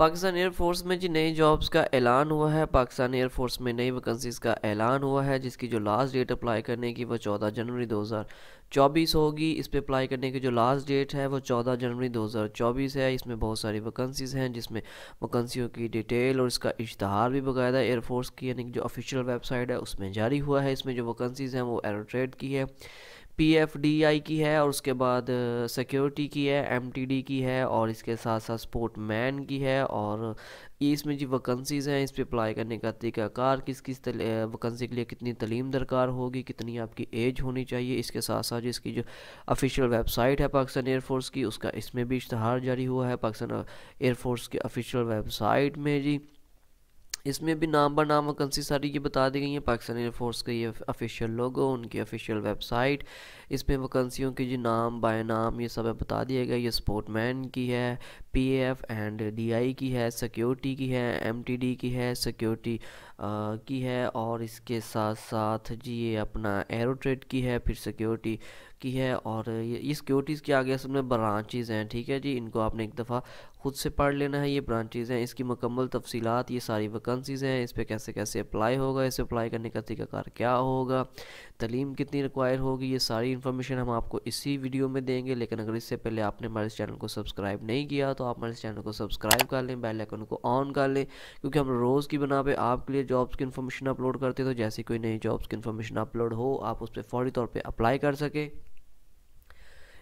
Pakistan air force में जी नई jobs का ऐलान हुआ है। पाकिस्तान एयरफोर्स में नई वैकेंसीज़ का ऐलान हुआ है, जिसकी जो लास्ट डेट अप्लाई करने की वो 14 जनवरी 2024 होगी। इस पे अप्लाई करने की जो लास्ट डेट है वो 14 जनवरी 2024 है। इसमें बहुत सारी वैकेंसीज़ हैं, जिसमें वैकेंसियों की डिटेल और इसका इश्तहार भी बाकायदा एयरफोर्स की यानी कि जो ऑफिशियल वेबसाइट है उसमें जारी हुआ है। इसमें जो वैकेंसीज़ हैं वो एरोट्रेड की है, PFDI की है, और उसके बाद सिक्योरिटी की है, MTD की है, और इसके साथ साथ स्पोर्टमैन की है। और ये इसमें जो वैकेंसीज़ हैं इस पे अप्लाई करने का तरीक़ाकार, किस वैकेंसी के लिए कितनी तलीम दरकार होगी, कितनी आपकी एज होनी चाहिए, इसके साथ साथ इसकी जो ऑफिशियल वेबसाइट है पाकिस्तान एयरफोर्स की उसका इसमें भी इश्तहार जारी हुआ है पाकिस्तान एयरफोर्स की ऑफिशियल वेबसाइट में जी। इसमें भी नाम ब नाम वैकेंसी सारी ये बता दी गई हैं। पाकिस्तान एयरफोर्स का ये ऑफिशियल लोगो, उनकी ऑफिशियल वेबसाइट, इसमें वैकेंसियों की जी नाम बाय नाम ये सब बता दिया गया। ये स्पोर्टमैन की है, PF&DI की है, सिक्योरिटी की है, MTD की है, सिक्योरिटी की है, और इसके साथ साथ जी ये अपना एरोट्रेड की है, फिर सिक्योरिटी की है। और ये सिक्योरिटीज़ के आगे असल में ब्रांचेज़ हैं, ठीक है जी। इनको आपने एक दफ़ा खुद से पढ़ लेना है, ये ब्रांचेज़ हैं, इसकी मुकम्मल तफसीलात, ये सारी वैकेंसीज़ हैं, इस पर कैसे कैसे अप्लाई होगा, इसे अप्लाई करने का तरीक़ाकार क्या होगा, तलीम कितनी रिक्वायर होगी, ये सारी इन्फॉर्मेशन हम आपको इसी वीडियो में देंगे। लेकिन अगर इससे पहले आपने हमारे इस चैनल को सब्सक्राइब नहीं किया तो आप हमारे इस चैनल को सब्सक्राइब कर लें, बेल आइकन को ऑन कर लें, क्योंकि हम रोज़ की बना पे आपके लिए जॉब्स की इन्फॉर्मेशन अपलोड करते हैं। तो जैसे कोई नई जॉब्स की इन्फॉर्मेशन अपलोड हो आप उस पर फ़ौरी तौर पर अप्लाई कर सकें।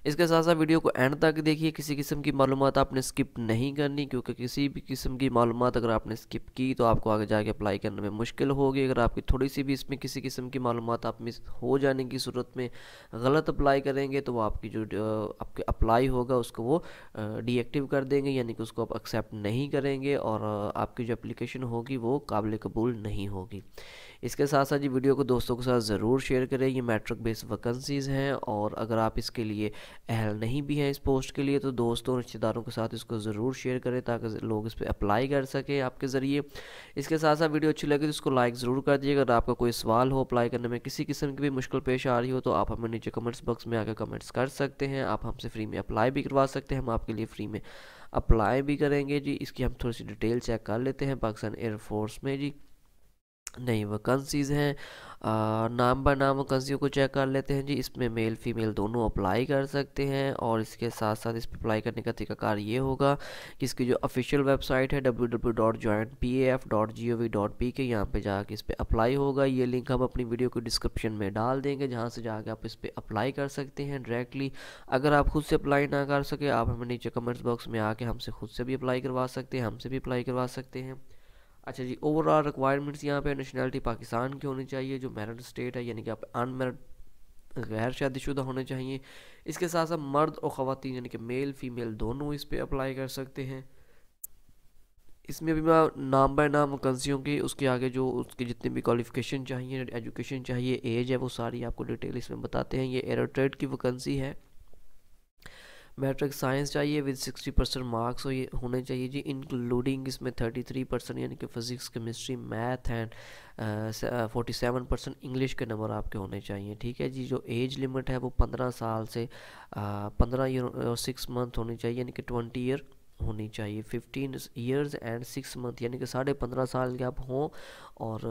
इसके साथ साथ वीडियो को एंड तक देखिए, किसी किस्म की मालूमात आपने स्किप नहीं करनी, क्योंकि किसी भी किस्म की मालूमात अगर आपने स्किप की तो आपको आगे जाके अप्लाई करने में मुश्किल होगी। अगर आपकी थोड़ी सी भी इसमें किसी किस्म की मालूमात आप मिस हो जाने की सूरत में गलत अप्लाई करेंगे तो वो आपकी जो आपके अप्लाई होगा उसको वो डीएक्टिव कर देंगे, यानी कि उसको आप एक्सेप्ट नहीं करेंगे, और आपकी जो एप्लीकेशन होगी वो काबिल कबूल नहीं होगी। इसके साथ साथ ये वीडियो को दोस्तों के साथ ज़रूर शेयर करें। ये मैट्रिक बेस्ड वैकेंसीज़ हैं, और अगर आप इसके लिए अहल नहीं भी हैं इस पोस्ट के लिए तो दोस्तों रिश्तेदारों के साथ इसको ज़रूर शेयर करें ताकि लोग इस पर अप्लाई कर सकें आपके ज़रिए। इसके साथ साथ वीडियो अच्छी लगे तो इसको लाइक ज़रूर कर दीजिएगा। अगर आपका कोई सवाल हो अप्लाई करने में, किसी किस्म की भी मुश्किल पेश आ रही हो, तो आप हमें नीचे कमेंट्स बॉक्स में आकर कमेंट्स कर सकते हैं। आप हमसे फ्री में अप्लाई भी करवा सकते हैं, हम आपके लिए फ्री में अप्लाई भी करेंगे जी। इसकी हम थोड़ी सी डिटेल चेक कर लेते हैं। पाकिस्तान एयरफोर्स में जी नई वैकेंसीज़ हैं, नाम ब नाम वैकेंसियों को चेक कर लेते हैं जी। इसमें मेल फीमेल दोनों अप्लाई कर सकते हैं, और इसके साथ साथ इस पर अप्लाई करने का तरीकाकार ये होगा कि इसकी जो ऑफिशियल वेबसाइट है www.joinpaf.gov.pk, यहाँ पे जाके इस पर अप्लाई होगा। ये लिंक हम अपनी वीडियो को डिस्क्रिप्शन में डाल देंगे, जहाँ से जाके आप इस पर अप्लाई कर सकते हैं डायरेक्टली। अगर आप खुद से अप्लाई ना कर सके आप हमें नीचे कमेंट्स बॉक्स में आके हमसे खुद से भी अप्लाई करवा सकते हैं, हमसे भी अप्लाई करवा सकते हैं। अच्छा जी, ओवरऑल रिक्वायरमेंट्स यहाँ पे नेशनलिटी पाकिस्तान की होनी चाहिए, जो मैरिड स्टेट है, यानी कि आप अनमैरिड गैर शादीशुदा होने चाहिए। इसके साथ साथ मर्द और ख़वातीन यानी कि मेल फीमेल दोनों इस पे अप्लाई कर सकते हैं। इसमें भी मैं नाम बाय नाम वैकेंसियों की उसके आगे जो उसकी जितनी भी क्वालिफ़िकेशन चाहिए, एजुकेशन चाहिए, एज है, वो सारी आपको डिटेल इसमें बताते हैं। ये एरोट्रेड की वैकेंसी है। मैट्रिक साइंस चाहिए विद 60% मार्क्स होने चाहिए जी, इंक्लूडिंग इसमें 33% यानी कि physics, chemistry, math and 47% English के नंबर आपके होने चाहिए, ठीक है जी। जो एज लिमिट है वो 15 साल से 15 ईयर और 6 मंथ होनी चाहिए, यानी कि 20 ईयर होनी चाहिए। 15 ईयर्स एंड 6 मंथ यानी कि 15.5 साल के आप हों, और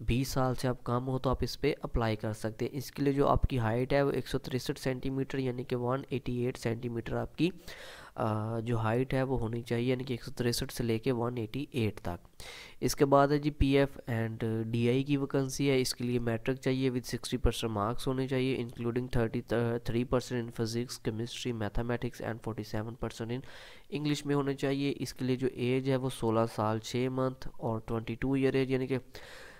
20 साल से आप कम हो तो आप इस पर अप्लाई कर सकते हैं। इसके लिए जो आपकी हाइट है वो 163 सेंटीमीटर यानी कि 188 सेंटीमीटर आपकी जो हाइट है वो होनी चाहिए, यानी कि 163 से लेके 188 तक। इसके बाद है जी PF&DI की वैकेंसी है। इसके लिए मैट्रिक चाहिए विद 60% मार्क्स होने चाहिए, including 33% in physics, chemistry, mathematics and 47% in English में होने चाहिए। इसके लिए जो एज है वो 16 साल 6 मंथ और 22 ईयर एज, यानी कि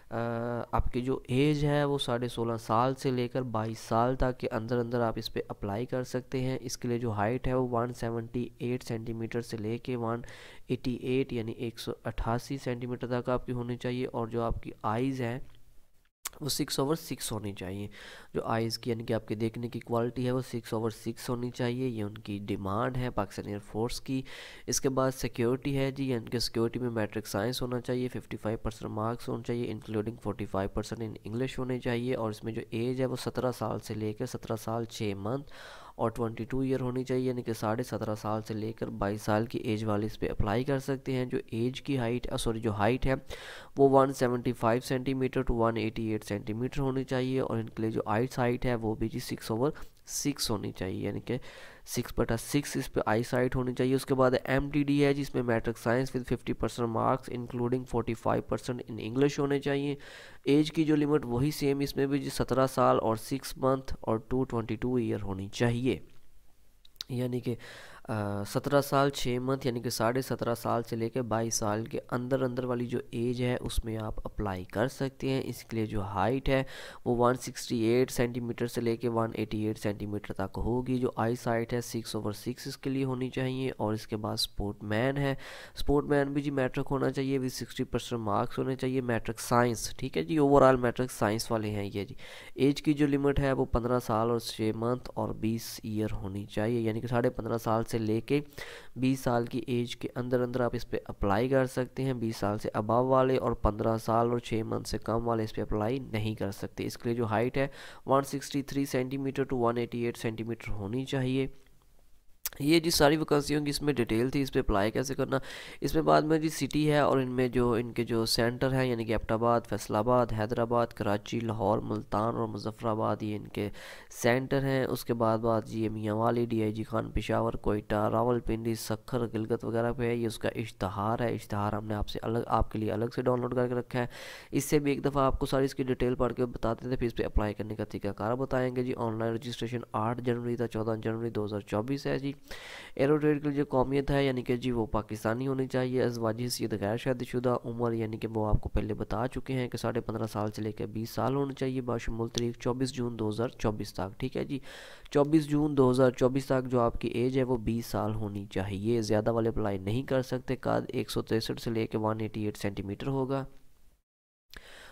आपकी जो एज है वो 16.5 साल से लेकर 22 साल तक के अंदर अंदर आप इस पर अप्लाई कर सकते हैं। इसके लिए जो हाइट है वो 178 सेंटीमीटर से लेके 188 यानी 188 सेंटीमीटर तक आपकी होनी चाहिए, और जो आपकी आइज़ है वो 6/6 होनी चाहिए। जो आइज़ की यानी कि आपके देखने की क्वालिटी है वो 6/6 होनी चाहिए, ये उनकी डिमांड है पाकिस्तान एयरफोर्स की। इसके बाद सिक्योरिटी है जी, यानी कि सिक्योरिटी में मैट्रिक साइंस होना चाहिए, 55% मार्क्स होने चाहिए, इंक्लूडिंग 45% इन इंग्लिश होने चाहिए, और इसमें जो एज है वो 17 साल से लेकर 17 साल 6 मंथ और 22 ईयर होनी चाहिए, यानी कि 17.5 साल से लेकर 22 साल की एज वाले इस पर अप्लाई कर सकते हैं। जो एज की हाइट सॉरी जो हाइट है वो 175 सेंटीमीटर टू 188 सेंटीमीटर होनी चाहिए, और इनके लिए जो आइस हाइट है वो भी जी 6/6 होनी चाहिए, यानी कि 6/6 इस पे आई साइट होनी चाहिए। उसके बाद MTD है जिसमें matric science with 50% marks including 45% in English होने चाहिए। एज की जो लिमिट वही सेम इसमें भी 17 साल और 6 मंथ और 222 ईयर होनी चाहिए, यानी कि 17 साल 6 मंथ यानी कि 17.5 साल से लेकर 22 साल के अंदर अंदर वाली जो एज है उसमें आप अप्लाई कर सकते हैं। इसके लिए जो हाइट है वो 168 सेंटीमीटर से लेकर 188 सेंटीमीटर तक होगी। जो आई साइट है 6/6 इसके लिए होनी चाहिए। और इसके बाद स्पोर्टमैन है, स्पोर्टमैन भी जी मैट्रिक होना चाहिए विद 60% मार्क्स होने चाहिए, मैट्रिक साइंस, ठीक है जी, ओवरऑल मैट्रिक साइंस वाले हैं ये जी। एज की जो लिमिट है वो 15 साल और 6 मंथ और 20 ईयर होनी चाहिए, यानी कि 15.5 साल से लेके 20 साल की एज के अंदर अंदर आप इस पे अप्लाई कर सकते हैं। 20 साल से अबव वाले और 15 साल और 6 मंथ से कम वाले इस पे अप्लाई नहीं कर सकते। इसके लिए जो हाइट है 163 सेंटीमीटर टू 188 सेंटीमीटर होनी चाहिए। ये जी सारी वैकेंसियों की इसमें डिटेल थी। इस पर अप्लाई कैसे करना, इसमें बाद में जी सिटी है और इनमें जो इनके जो सेंटर हैं यानी कि एबटाबाद, फैसलाबाद, हैदराबाद, कराची, लाहौर, मुल्तान और मुजफ्फराबाद ये इनके सेंटर हैं। उसके बाद जी मियांवाली, DIG खान, पेशावर, कोयटा, रावलपिंडी, सखर, गिलगित वगैरह पे है। ये उसका इश्तहार है, इश्तहार हमने आपके लिए अलग से डाउनलोड करके रखा है। इससे भी एक दफ़ा आपको सारी इसकी डिटेल पढ़ के बताते थे, फिर इस पर अप्लाई करने का तरीकाकार बताएंगे जी। ऑनलाइन रजिस्ट्रेशन 8 जनवरी था 14 जनवरी 2024 है जी। एरो ट्रेड की जो कौमियत है यानी कि जी वो पाकिस्तानी होनी चाहिए। अजवाजी हैसियत गैर शादीशुदा। उम्र यानी कि वो आपको पहले बता चुके हैं कि 15.5 साल से लेकर 20 साल होनी चाहिए। बाशमुल तारीख 24 जून 2024 तक, ठीक है जी, 24 जून 2024 तक जो आपकी एज है वो 20 साल होनी चाहिए। ज़्यादा वाले अप्लाई नहीं कर सकते। कद 163 से लेकर 188 सेंटीमीटर होगा।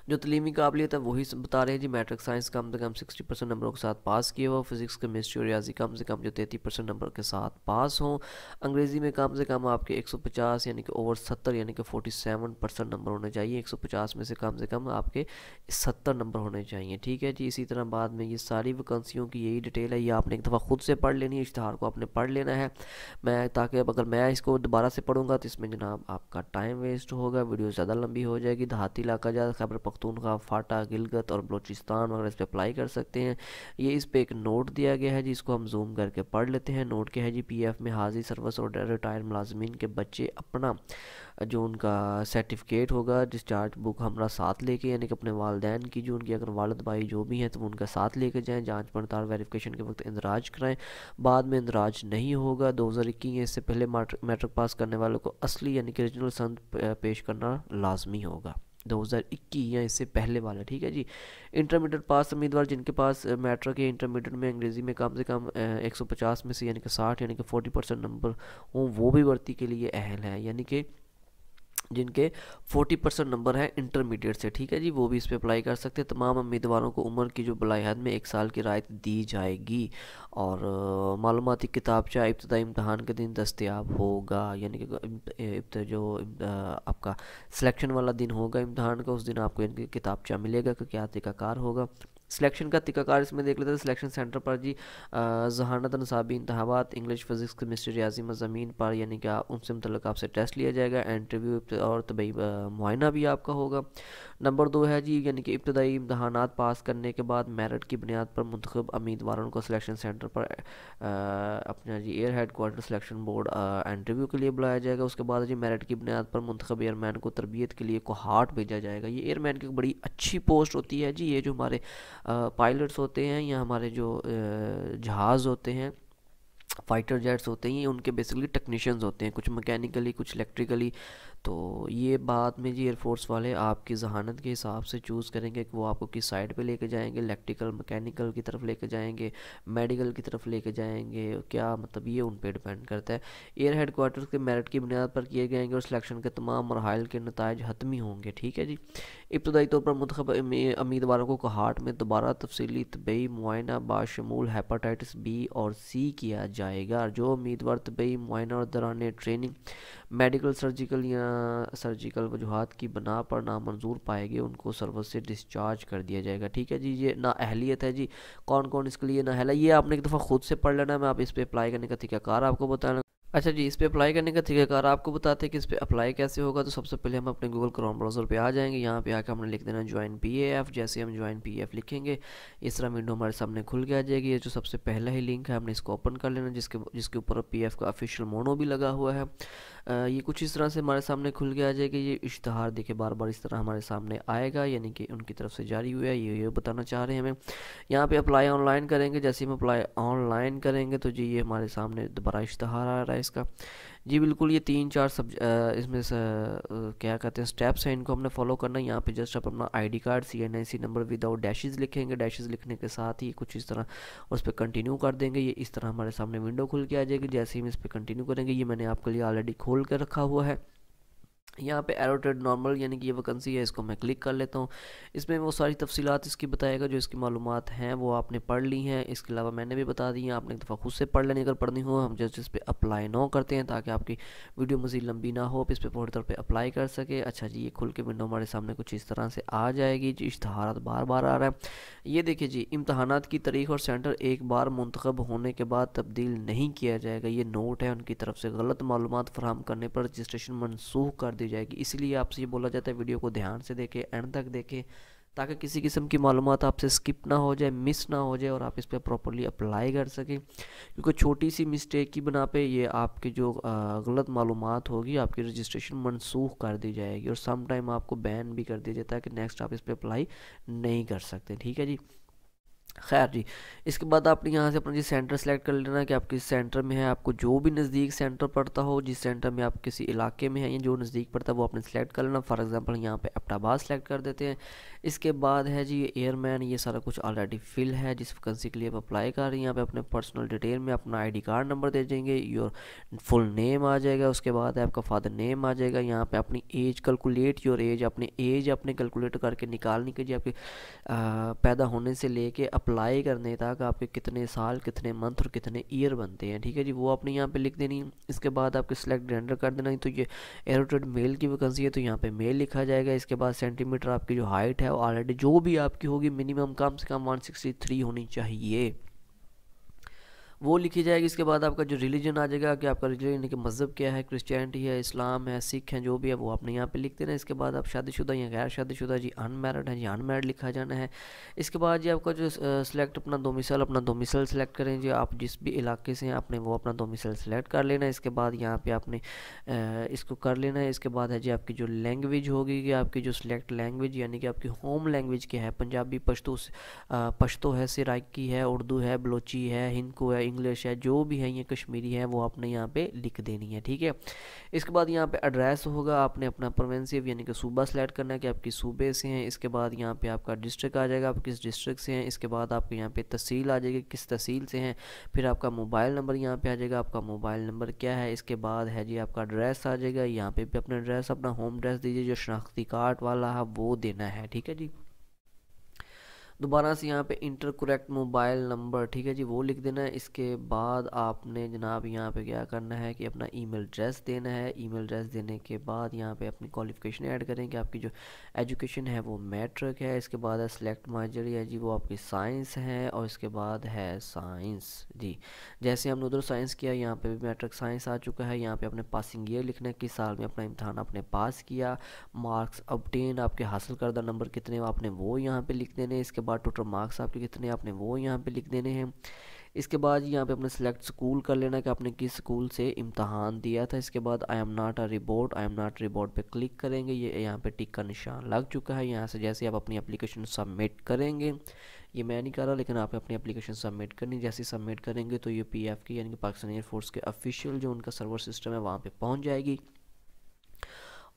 जो तलीमी काबिलियत है वही बता रहे हैं जी। मैट्रिक साइंस कम से कम 60% नंबरों के साथ पास किए हुआ। फिजिक्स, केमिस्ट्री और रियाजी कम से कम जो 33% नंबर के साथ पास हों। अंग्रेज़ी में कम से कम आपके 150 यानी कि ओवर 70 यानी कि 47% नंबर होने चाहिए। 150 में से कम आपके 70 नंबर होने चाहिए, ठीक है जी। इसी तरह बाद में ये सारी वैकेंसियों की यही डिटेल है, ये आपने एक दफ़ा खुद से पढ़ लेनी है, इश्तहार को आपने पढ़ लेना है। ताकि अगर मैं इसको दोबारा से पढ़ूंगा तो इसमें जनाब आपका टाइम वेस्ट होगा, वीडियो ज़्यादा लंबी हो जाएगी। देहाती इलाका ज़्यादा, खैबर पख्तूनख्वा, फाटा, गिलगित और बलूचिस्तान वगैरह इस पर अप्लाई कर सकते हैं। ये इस पर एक नोट दिया गया है जिसको हम जूम करके पढ़ लेते हैं। नोट क्या है जी, PF में हाजिर सर्विस और रिटायर्ड मुलाजमीन के बच्चे अपना जो उनका सर्टिफिकेट होगा, डिस्चार्ज बुक हमारा साथ लेके, यानी कि अपने वालदैन की जो उनकी अगर वालिद भाई जो भी हैं तो उनका साथ लेके जाएं। जांच पड़ताल वेरिफिकेशन के वक्त इंदराज कराएं, बाद में इंदराज नहीं होगा। 2021 इससे पहले मैट्रिक पास करने वालों को असली यानी कि ओरिजिनल संद पेश करना लाजमी होगा। 2021 या इससे पहले वाला, ठीक है जी। इंटरमीडिएट पास उम्मीदवार जिनके पास मैट्रिक या इंटरमीडिएट में अंग्रेज़ी में कम से कम 150 में से यानी कि 60 यानी कि 40% नंबर हों वो भी भर्ती के लिए अहल है, यानी कि जिनके 40% नंबर है इंटरमीडिएट से, ठीक है जी, वो भी इस पर अप्लाई कर सकते हैं। तमाम उम्मीदवारों को उम्र की जो बलाई हद में 1 साल की रायत दी जाएगी। और मालूमाती किताबचा इब्तदाई इम्तहान के दिन दस्तयाब होगा, यानी कि आपका सिलेक्शन वाला दिन होगा इम्तहान का, उस दिन आपको इनकी किताबचा मिलेगा कि क्या तरीकाकार होगा। सिलेक्शन का तरीकाकार इसमें देख लेते हैं। सिलेक्शन सेंटर पर जी जहानत नसाबी इंतहाबात इंग्लिश, फिजिक्स, केमिस्ट्री, रियाजी मज़ामीन पर यानी कि उनसे मतलब आपसे टेस्ट लिया जाएगा। इंटरव्यू और तबई मुआयना भी आपका होगा। नंबर 2 है जी, यानी कि इब्तदाई इम्तहानात पास करने के बाद मेरिट की बुनियाद पर मुंतखब उम्मीदवारों को सिलेक्शन सेंटर पर अपना जी air head quarter selection board interview के लिए बुलाया जाएगा। उसके बाद जी मेरिट की बुनियाद पर मुंतखब एयरमैन को तरबियत के लिए कोहाट भेजा जाएगा। ये एयरमैन की बड़ी अच्छी पोस्ट होती है जी। ये जो हमारे पायलट्स होते हैं या हमारे जो जहाज़ होते हैं, फाइटर जेट्स होते हैं, ये उनके बेसिकली टेक्नीशियंस होते हैं, कुछ मैकेनिकली कुछ इलेक्ट्रिकली। तो ये बाद में जी एयरफोर्स वाले आपकी जहानत के हिसाब से चूज़ करेंगे कि वो आपको किस साइड पे लेके जाएंगे, इलेक्ट्रिकल मैकेनिकल की तरफ लेके जाएंगे, मेडिकल की तरफ लेके जाएंगे, क्या मतलब ये उन पे डिपेंड करता है। एयर हेड क्वार्टर्स के मेरिट की बुनियाद पर किए जाएंगे और सिलेक्शन के तमाम मरहल के नताइज हतमी होंगे, ठीक है जी। इब्तदाई तौर पर मुंतखब उम्मीदवारों को कोहाट में दोबारा तफसीली तबई मुआयना बाशमूल हेपाटाइटिस B और C किया जाएगा। जो उम्मीदवार तबई मुआयना और दौरान ट्रेनिंग मेडिकल सर्जिकल या सर्जिकल वजूहात की बना पर नामंजूर पाएंगे उनको सर्विस से डिस्चार्ज कर दिया जाएगा। ठीक है जी, ये ना अहलियत है जी, कौन कौन इसके लिए ना अहल है ये आपने एक दफ़ा खुद से पढ़ लेना है। मैं आप इस पर अप्लाई करने का तरीकाकार आपको बताना। अच्छा जी, इस पे अप्लाई करने का तरीकाकार आपको बताते हैं कि इस पे अप्लाई कैसे होगा। तो सबसे पहले हम अपने गूगल क्रोम ब्राउज़र पे आ जाएंगे। यहाँ पे आकर हमने लिख देना ज्वाइन PAF। जैसे हम ज्वाइन PAF लिखेंगे इस तरह विंडो हमारे सामने खुल के आ जाएगी। ये जो सबसे पहला ही लिंक है हमने इसको ओपन कर लेना, जिसके ऊपर PF का ऑफिशियल मोनो भी लगा हुआ है। ये कुछ इस तरह से हमारे सामने खुल के आ जाएगी। ये इश्तहार देखिए बार बार इस तरह हमारे सामने आएगा, यानी कि उनकी तरफ से जारी हुआ है, ये बताना चाह रहे हैं हमें। यहाँ पे अप्लाई ऑनलाइन करेंगे। जैसे हम अप्लाई ऑनलाइन करेंगे तो जी ये हमारे सामने दोबारा इश्तहार आ रहा है इसका। जी बिल्कुल, ये 3-4 इसमें से क्या कहते हैं स्टेप्स हैं, इनको हमने फॉलो करना है। यहाँ पे जस्ट आप अपना ID card CNIC number without dashes लिखेंगे। डैशेस लिखने के साथ ही कुछ इस तरह उस पर कंटिन्यू कर देंगे। ये इस तरह हमारे सामने विंडो खुल के आ जाएगी। जैसे ही हम इस पर कंटिन्यू करेंगे, ये मैंने आपके लिए ऑलरेडी खोल कर रखा हुआ है। यहाँ पे एरोटेड नॉर्मल यानी कि ये वैकेंसी है, इसको मैं क्लिक कर लेता हूँ। इसमें वो सारी तफसीलात इसकी बताएगा, जो इसकी मालूमात हैं वो आपने पढ़ ली हैं। इसके अलावा मैंने भी बता दी हैं, आपने एक दफ़ा खुद से पढ़ लेनी अगर पढ़नी हो। हम जस्ट इस पर अप्लाई नो करते हैं ताकि आपकी वीडियो मज़ीद लंबी ना हो, इस पर पूरी तौर पर अप्लाई कर सके। अच्छा जी, ये खुल के विंडो हमारे सामने कुछ इस तरह से आ जाएगी। जी इश्तहार बार बार आ रहा है। ये देखिए जी, इम्तहानात की तारीख और सेंटर एक बार मुंतखब होने के बाद तब्दील नहीं किया जाएगा। ये नोट है उनकी तरफ से, गलत मालूमात फराहम करने पर रजिस्ट्रेशन मनसूख कर दी जाएगी। इसलिए आपसे ये बोला जाता है वीडियो को ध्यान से देखें, एंड तक देखें, ताकि किसी किस्म की मालूमात आपसे स्किप ना हो जाए, मिस ना हो जाए और आप इस पर प्रॉपरली अप्लाई कर सकें। क्योंकि छोटी सी मिस्टेक की बना पे ये आपकी जो गलत मालूमात होगी आपकी रजिस्ट्रेशन मनसूख कर दी जाएगी और सम टाइम आपको बैन भी कर दिया जाता है कि नेक्स्ट आप इस पर अप्लाई नहीं कर सकते। ठीक है जी, खैर जी, इसके बाद आपने यहाँ से अपना जी सेंटर सेलेक्ट कर लेना कि आप किस सेंटर में है। आपको जो भी नज़दीक सेंटर पड़ता हो, जिस सेंटर में आप किसी इलाके में हैं या जो नज़दीक पड़ता है वो आपने सेलेक्ट कर लेना। फॉर एग्जांपल यहाँ पे एबटाबाद सेलेक्ट कर देते हैं। इसके बाद है जी एयरमैन, ये सारा कुछ ऑलरेडी फिल है जिस वैकेंसी के लिए आप अप्लाई कर रही हैं। यहाँ पे अपने पर्सनल डिटेल में अपना ID कार्ड नंबर दे देंगे, योर फुल नेम आ जाएगा, उसके बाद आपका फादर नेम आ जाएगा। यहाँ पे अपनी एज कैलकुलेट योर एज, अपनी एज अपने कैलकुलेट करके निकालनी कि जी आपके पैदा होने से लेके अप्लाई करने तक आपके कितने साल, कितने मंथ और कितने ईयर बनते हैं। ठीक है जी, वो आपने यहाँ पे लिख देनी है। इसके बाद आपके सिलेक्ट जेंडर कर देना। तो ये एरोटेड मेल की वैकेंसी है तो यहाँ पे मेल लिखा जाएगा। इसके बाद सेंटीमीटर आपकी जो हाइट है वो ऑलरेडी जो भी आपकी होगी मिनिमम कम से कम 163 होनी चाहिए, वो लिखी जाएगी। इसके बाद आपका जो रिलीजन आ जाएगा कि आपका रिलीजन यानी कि मज़हब क्या है, क्रिश्चियनिटी है, इस्लाम है, सिख हैं, जो भी है वो आपने यहाँ पे लिख देना है। इसके बाद आप शादीशुदा या गैर शादीशुदा, जी अनमैरिड है जी अनमैरिड लिखा जाना है। इसके बाद जी आपका जो सिलेक्ट अपना डोमिसाइल सेलेक्ट करें जी, आप जिस भी इलाके से हैं आपने वो अपना डोमिसाइल सेलेक्ट कर लेना है। इसके बाद यहाँ पर आपने इसको कर लेना है। इसके बाद है जी आपकी जो लैंग्वेज होगी कि आपकी जो सिलेक्ट लैंग्वेज यानी कि आपकी होम लैंग्वेज क्या है, पंजाबी, पश्तो है, सराइकी है, उर्दू है, बलोची है, हिंदू है, इंग्लिश है, जो भी है ये कश्मीरी है, वो आपने यहाँ पे लिख देनी है। ठीक है, इसके बाद यहाँ पे एड्रेस होगा, आपने अपना प्रोविंसिव यानी कि सूबा सेलेक्ट करना है कि आप किस सूबे से हैं। इसके बाद यहाँ पे आपका डिस्ट्रिक्ट आ जाएगा, आप किस डिस्ट्रिक्ट से हैं। इसके बाद आपको यहाँ पे तहसील आ जाएगी, किस तहसील से हैं। फिर आपका मोबाइल नंबर यहाँ पे आ जाएगा, आपका मोबाइल नंबर क्या है। इसके बाद है जी आपका एड्रेस आ जाएगा, यहाँ पे भी अपना एड्रेस, अपना होम एड्रेस दीजिए जो शनाख्ती कार्ड वाला है वो देना है। ठीक है जी, दोबारा से यहाँ पे इंटर करेक्ट मोबाइल नंबर, ठीक है जी, वो लिख देना है। इसके बाद आपने जनाब यहाँ पे क्या करना है कि अपना ईमेल एड्रेस देना है। ईमेल एड्रेस देने के बाद यहाँ पे अपनी क्वालिफिकेशन ऐड करें कि आपकी जो एजुकेशन है वो मैट्रिक है। इसके बाद है सिलेक्ट माजर है जी, वो आपकी साइंस है और इसके बाद है साइंस जी। जैसे हमने उधर साइंस किया यहाँ पे भी मैट्रिक साइंस आ चुका है। यहाँ पे अपने पासिंग ईयर लिखना है, किस साल में अपना इम्तहान आपने पास किया। मार्क्स ऑब्टेन, आपके हासिल करदा नंबर कितने आपने वो यहाँ पे लिख देने। इसके बाद टोटल मार्क्स आपके कितने आपने वो यहाँ पे लिख देने हैं। इसके बाद यहाँ पे अपने सेलेक्ट स्कूल कर लेना कि आपने किस स्कूल से इम्तहान दिया था। इसके बाद I am not a report, I am not report पे क्लिक करेंगे। ये यहाँ पे टिक का निशान लग चुका है। यहाँ से जैसे आप अपनी एप्लीकेशन सबमिट करेंगे, ये मैं नहीं कर रहा लेकिन आप अपनी एप्लीकेशन सबमिट करनी, जैसे सबमिट करेंगे तो ये PF की यानी कि पाकिस्तान एयरफोर्स के ऑफिशियल जो उनका सर्वर सिस्टम है वहाँ पे पहुँच जाएगी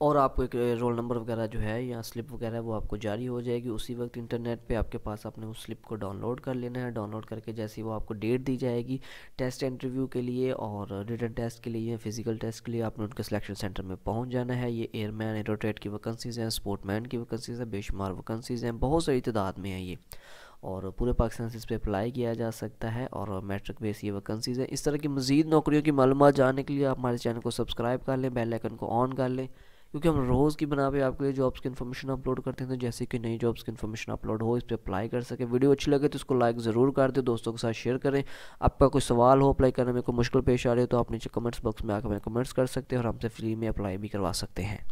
और आपको एक रोल नंबर वगैरह जो है या स्लिप वगैरह वो आपको जारी हो जाएगी। उसी वक्त इंटरनेट पे आपके पास आपने उस स्लिप को डाउनलोड कर लेना है। डाउनलोड करके जैसे वो आपको डेट दी जाएगी टेस्ट इंटरव्यू के लिए और रिटन टेस्ट के लिए, फिजिकल टेस्ट के लिए, आपने उनके सिलेक्शन सेंटर में पहुंच जाना है। ये एयरमैन एरोटेट की वैकेंसीज़ हैं, स्पोर्टमैन की वैकेंसीज़ हैं, बेशुमार वैकेंसीज़ हैं, बहुत सारी तादाद में है ये। और पूरे पाकिस्तान से इस पर अप्लाई किया जा सकता है और मैट्रिक बेस ये वैकेंसीज़ है। इस तरह की मज़ीद नौकरियों की मालूमात जानने के लिए आप हमारे चैनल को सब्सक्राइब कर लें, बेल आइकन को ऑन कर लें, क्योंकि हम रोज़ की बना पे आपके लिए जॉब्स की इन्फॉर्मेशन अपलोड करते हैं। तो जैसे कि नई जॉब्स की इन्फॉर्मेशन अपलोड हो, इस पर अप्लाई कर सके। वीडियो अच्छी लगे तो इसको लाइक ज़रूर कर दें, दोस्तों के साथ शेयर करें। आपका कोई सवाल हो अप्लाई करने में कोई मुश्किल पेश आ रही है तो आप नीचे कमेंट्स बॉक्स में आकर हमें कमेंट्स कर सकते हैं और हमसे फ्री में अप्लाई भी करवा सकते हैं।